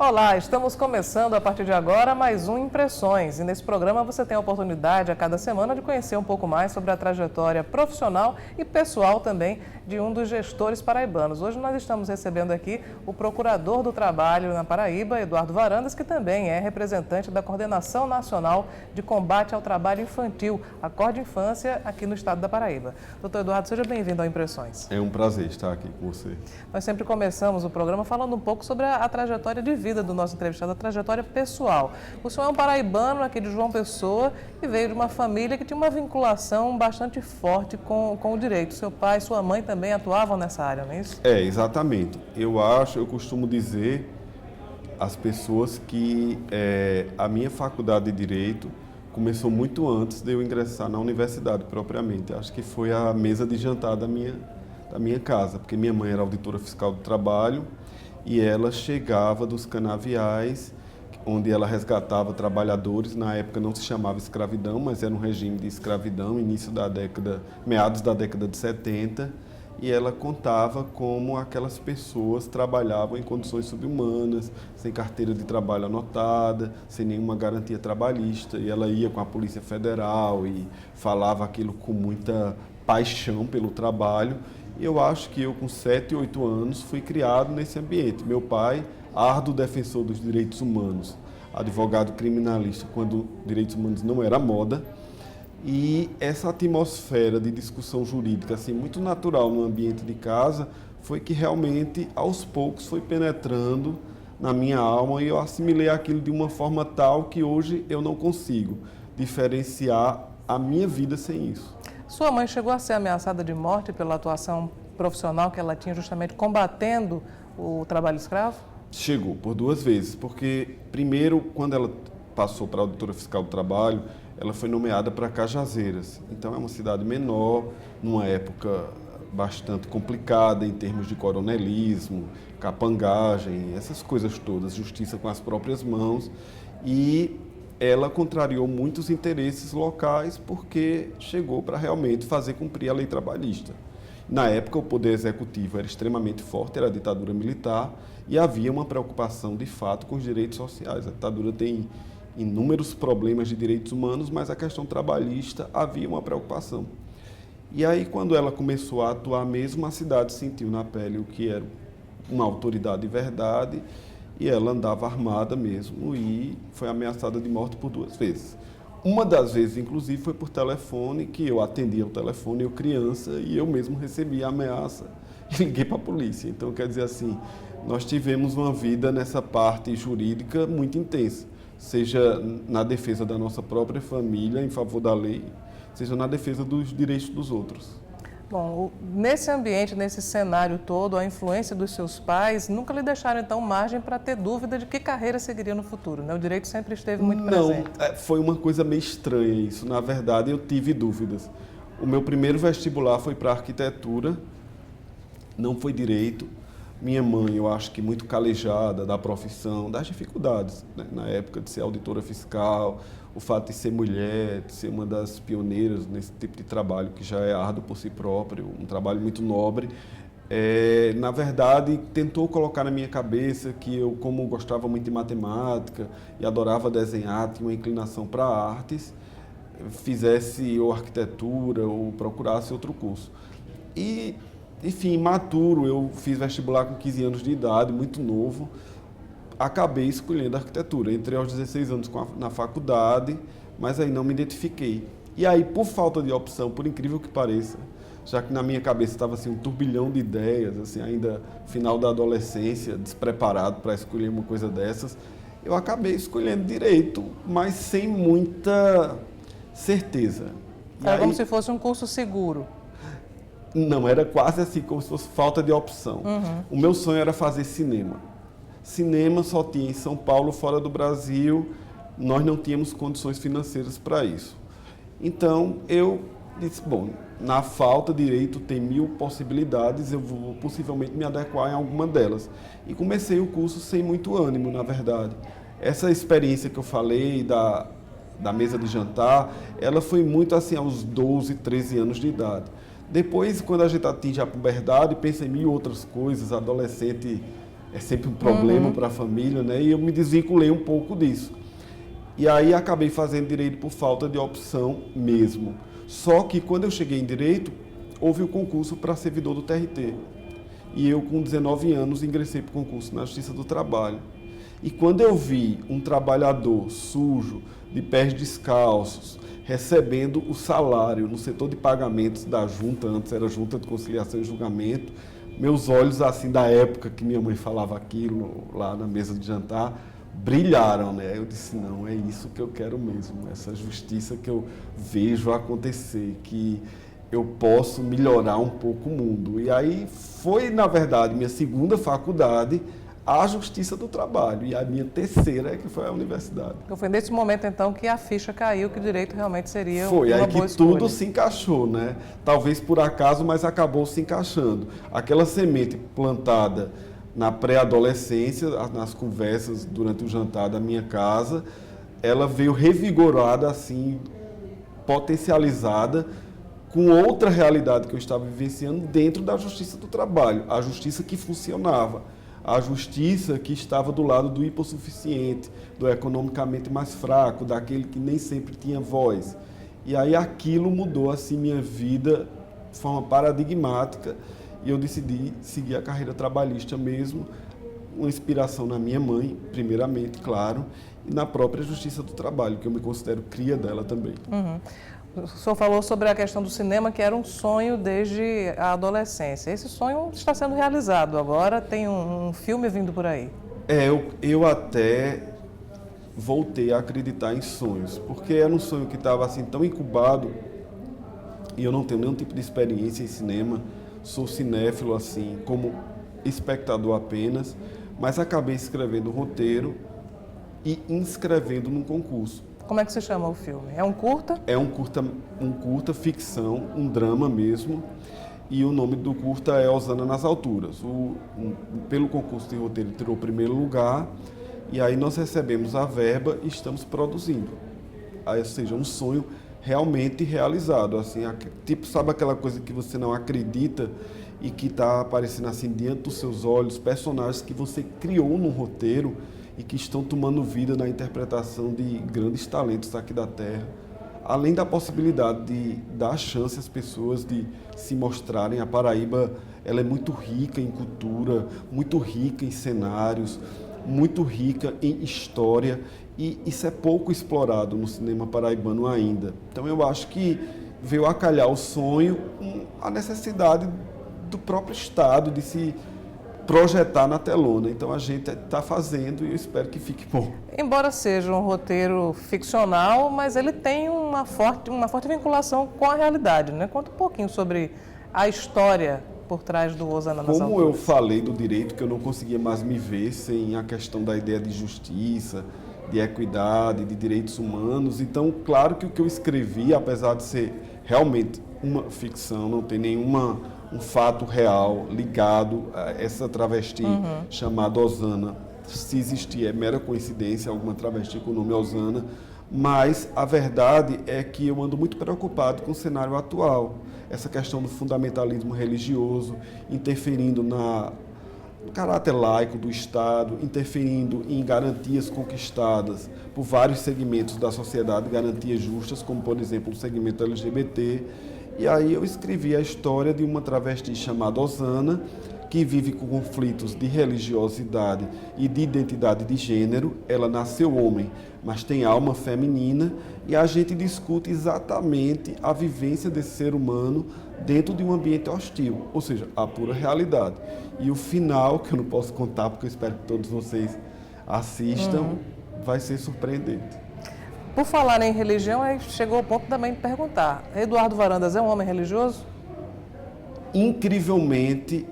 Olá, estamos começando a partir de agora mais um Impressões. E nesse programa você tem a oportunidade a cada semana de conhecer um pouco mais sobre a trajetória profissional e pessoal também de um dos gestores paraibanos. Hoje nós estamos recebendo aqui o Procurador do Trabalho na Paraíba, Eduardo Varandas, que também é representante da Coordenação Nacional de Combate ao Trabalho Infantil, a Cordinfância, aqui no estado da Paraíba. Doutor Eduardo, seja bem-vindo ao Impressões. É um prazer estar aqui com você. Nós sempre começamos o programa falando um pouco sobre a trajetória de vida do nosso entrevistado, a trajetória pessoal. O senhor é um paraibano aqui de João Pessoa e veio de uma família que tinha uma vinculação bastante forte com o direito. Seu pai e sua mãe também atuavam nessa área, não é isso? É, exatamente. Eu costumo dizer às pessoas que a minha faculdade de Direito começou muito antes de eu ingressar na universidade propriamente. Acho que foi a mesa de jantar da minha casa, porque minha mãe era auditora fiscal do trabalho e ela chegava dos canaviais, onde ela resgatava trabalhadores. Na época não se chamava escravidão, mas era um regime de escravidão, meados da década de 70, e ela contava como aquelas pessoas trabalhavam em condições subhumanas, sem carteira de trabalho anotada, sem nenhuma garantia trabalhista, e ela ia com a Polícia Federal e falava aquilo com muita paixão pelo trabalho. E eu acho que eu, com 7, 8 anos, fui criado nesse ambiente. Meu pai, árduo defensor dos direitos humanos, advogado criminalista, quando direitos humanos não era moda, e essa atmosfera de discussão jurídica, assim, muito natural no ambiente de casa, foi que realmente, aos poucos, foi penetrando na minha alma e eu assimilei aquilo de uma forma tal que hoje eu não consigo diferenciar a minha vida sem isso. Sua mãe chegou a ser ameaçada de morte pela atuação profissional que ela tinha justamente combatendo o trabalho escravo? Chegou por 2 vezes, porque primeiro, quando ela passou para a Auditora Fiscal do Trabalho, ela foi nomeada para Cajazeiras. Então é uma cidade menor, numa época bastante complicada em termos de coronelismo, capangagem, essas coisas todas, justiça com as próprias mãos. E ela contrariou muitos interesses locais porque chegou para realmente fazer cumprir a lei trabalhista. Na época, o poder executivo era extremamente forte, era a ditadura militar, e havia uma preocupação, de fato, com os direitos sociais. A ditadura tem inúmeros problemas de direitos humanos, mas a questão trabalhista havia uma preocupação. E aí, quando ela começou a atuar mesmo, a cidade sentiu na pele o que era uma autoridade de verdade, e ela andava armada mesmo e foi ameaçada de morte por 2 vezes. Uma das vezes, inclusive, foi por telefone, que eu atendi ao telefone, eu criança, e eu mesmo recebi a ameaça e liguei para a polícia. Então, quer dizer assim, nós tivemos uma vida nessa parte jurídica muito intensa, seja na defesa da nossa própria família, em favor da lei, seja na defesa dos direitos dos outros. Bom, nesse ambiente, nesse cenário todo, a influência dos seus pais nunca lhe deixaram, então, margem para ter dúvida de que carreira seguiria no futuro, né? O direito sempre esteve muito presente. Não, foi uma coisa meio estranha isso. Na verdade, eu tive dúvidas. O meu primeiro vestibular foi para arquitetura, não foi direito. Minha mãe, eu acho que muito calejada da profissão, das dificuldades, né? Na época de ser auditora fiscal, o fato de ser mulher, de ser uma das pioneiras nesse tipo de trabalho, que já é árduo por si próprio, um trabalho muito nobre, na verdade, tentou colocar na minha cabeça que eu, como gostava muito de matemática e adorava desenhar, tinha uma inclinação para artes, fizesse ou arquitetura ou procurasse outro curso. E, enfim, maturo, eu fiz vestibular com 15 anos de idade, muito novo, acabei escolhendo arquitetura. Entrei aos 16 anos na faculdade, mas aí não me identifiquei. E aí, por falta de opção, por incrível que pareça, já que na minha cabeça estava assim, um turbilhão de ideias, assim, ainda final da adolescência, despreparado para escolher uma coisa dessas, eu acabei escolhendo direito, mas sem muita certeza. Era como se fosse um curso seguro. Não, era quase assim, como se fosse falta de opção. O meu sonho era fazer cinema. Cinema só tinha em São Paulo, fora do Brasil, nós não tínhamos condições financeiras para isso. Então, eu disse, bom, na falta de direito tem 1000 possibilidades, eu vou possivelmente me adequar em alguma delas. E comecei o curso sem muito ânimo, na verdade. Essa experiência que eu falei da mesa de jantar, ela foi muito assim aos 12, 13 anos de idade. Depois, quando a gente atinge a puberdade, pensa em 1000 outras coisas, adolescente é sempre um problema para a família, né? E eu me desvinculei um pouco disso. E aí acabei fazendo direito por falta de opção mesmo. Só que quando eu cheguei em direito, houve o concurso para servidor do TRT. E eu, com 19 anos, ingressei para o concurso na Justiça do Trabalho. E quando eu vi um trabalhador sujo, de pés descalços, recebendo o salário no setor de pagamentos da junta, antes era Junta de Conciliação e Julgamento, meus olhos, assim, da época que minha mãe falava aquilo lá na mesa de jantar, brilharam, né? Eu disse, não, é isso que eu quero mesmo, essa justiça que eu vejo acontecer, que eu posso melhorar um pouco o mundo. E aí foi, na verdade, minha segunda faculdade, a Justiça do Trabalho, e a minha terceira é que foi a universidade. Então foi nesse momento, então, que a ficha caiu, que o direito realmente seria foi, uma aí boa que escolha. tudo se encaixou, né? Talvez por acaso, mas acabou se encaixando. Aquela semente plantada na pré-adolescência, nas conversas durante o jantar da minha casa, ela veio revigorada, assim, potencializada, com outra realidade que eu estava vivenciando dentro da Justiça do Trabalho, a justiça que funcionava, a justiça que estava do lado do hipossuficiente, do economicamente mais fraco, daquele que nem sempre tinha voz. E aí aquilo mudou assim minha vida de forma paradigmática e eu decidi seguir a carreira trabalhista mesmo, uma inspiração na minha mãe, primeiramente, claro, e na própria Justiça do Trabalho, que eu me considero cria dela também. O senhor falou sobre a questão do cinema, que era um sonho desde a adolescência. Esse sonho está sendo realizado agora, tem um filme vindo por aí. Eu até voltei a acreditar em sonhos, porque era um sonho que estava assim tão incubado, e eu não tenho nenhum tipo de experiência em cinema, sou cinéfilo assim, como espectador apenas, mas acabei escrevendo o roteiro e inscrevendo num concurso. Como é que se chama o filme? É um curta? É um curta ficção, um drama mesmo, e o nome do curta é Osana nas Alturas. Pelo concurso de roteiro tirou o primeiro lugar, e aí nós recebemos a verba e estamos produzindo. Aí, ou seja, um sonho realmente realizado, assim, tipo, sabe aquela coisa que você não acredita e que está aparecendo assim diante dos seus olhos, personagens que você criou no roteiro e que estão tomando vida na interpretação de grandes talentos aqui da Terra, além da possibilidade de dar chance às pessoas de se mostrarem. A Paraíba, ela é muito rica em cultura, muito rica em cenários, muito rica em história, e isso é pouco explorado no cinema paraibano ainda. Então eu acho que veio a calhar o sonho, a necessidade do próprio Estado de se projetar na telona. Então a gente está fazendo e eu espero que fique bom. Embora seja um roteiro ficcional, mas ele tem uma forte vinculação com a realidade, né? Conta um pouquinho sobre a história por trás do Osana nas Alturas. Como eu falei do direito, que eu não conseguia mais me ver sem a questão da ideia de justiça, de equidade, de direitos humanos, então claro que o que eu escrevi, apesar de ser realmente uma ficção, não tem um fato real ligado a essa travesti chamada Osana. Se existir, é mera coincidência alguma travesti com o nome Osana, mas a verdade é que eu ando muito preocupado com o cenário atual. Essa questão do fundamentalismo religioso, interferindo no caráter laico do Estado, interferindo em garantias conquistadas por vários segmentos da sociedade, garantias justas, como, por exemplo, o segmento LGBT. E aí eu escrevi a história de uma travesti chamada Osana, que vive com conflitos de religiosidade e de identidade de gênero. Ela nasceu homem, mas tem alma feminina, e a gente discute exatamente a vivência desse ser humano dentro de um ambiente hostil, ou seja, a pura realidade. E o final, que eu não posso contar, porque eu espero que todos vocês assistam, vai ser surpreendente. Por falar em religião, aí chegou o ponto também de perguntar, Eduardo Varandas é um homem religioso? Incrivelmente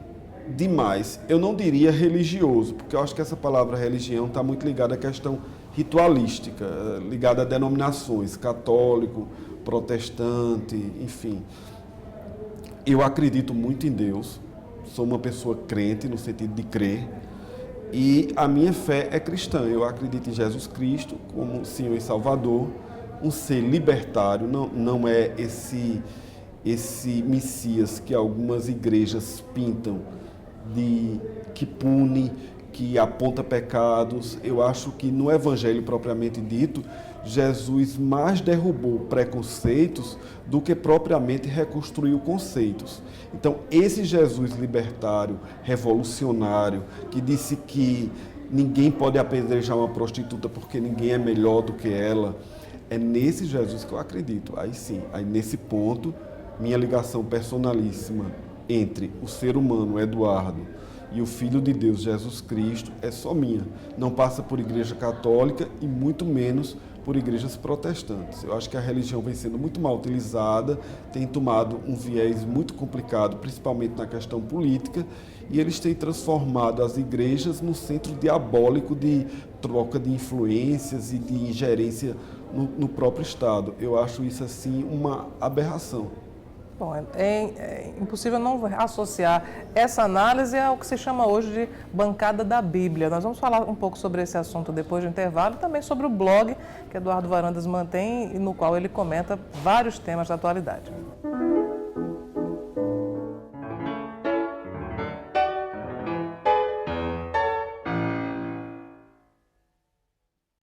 demais. Eu não diria religioso, porque eu acho que essa palavra religião está muito ligada à questão ritualística, ligada a denominações, católico, protestante, enfim. Eu acredito muito em Deus, sou uma pessoa crente no sentido de crer, e a minha fé é cristã. Eu acredito em Jesus Cristo como Senhor e Salvador, um ser libertário, não é esse Messias que algumas igrejas pintam, que pune, que aponta pecados. Eu acho que no Evangelho propriamente dito, Jesus mais derrubou preconceitos do que propriamente reconstruiu conceitos. Então, esse Jesus libertário, revolucionário, que disse que ninguém pode apedrejar uma prostituta porque ninguém é melhor do que ela, é nesse Jesus que eu acredito. Aí sim, aí nesse ponto, minha ligação personalíssima entre o ser humano, Eduardo, e o Filho de Deus, Jesus Cristo, é só minha. Não passa por igreja católica e muito menos por igrejas protestantes. Eu acho que a religião vem sendo muito mal utilizada, tem tomado um viés muito complicado, principalmente na questão política, e eles têm transformado as igrejas num centro diabólico de troca de influências e de ingerência no próprio Estado. Eu acho isso, assim, uma aberração. Bom, é impossível não associar essa análise ao que se chama hoje de bancada da Bíblia. Nós vamos falar um pouco sobre esse assunto depois do intervalo e também sobre o blog que Eduardo Varandas mantém e no qual ele comenta vários temas da atualidade.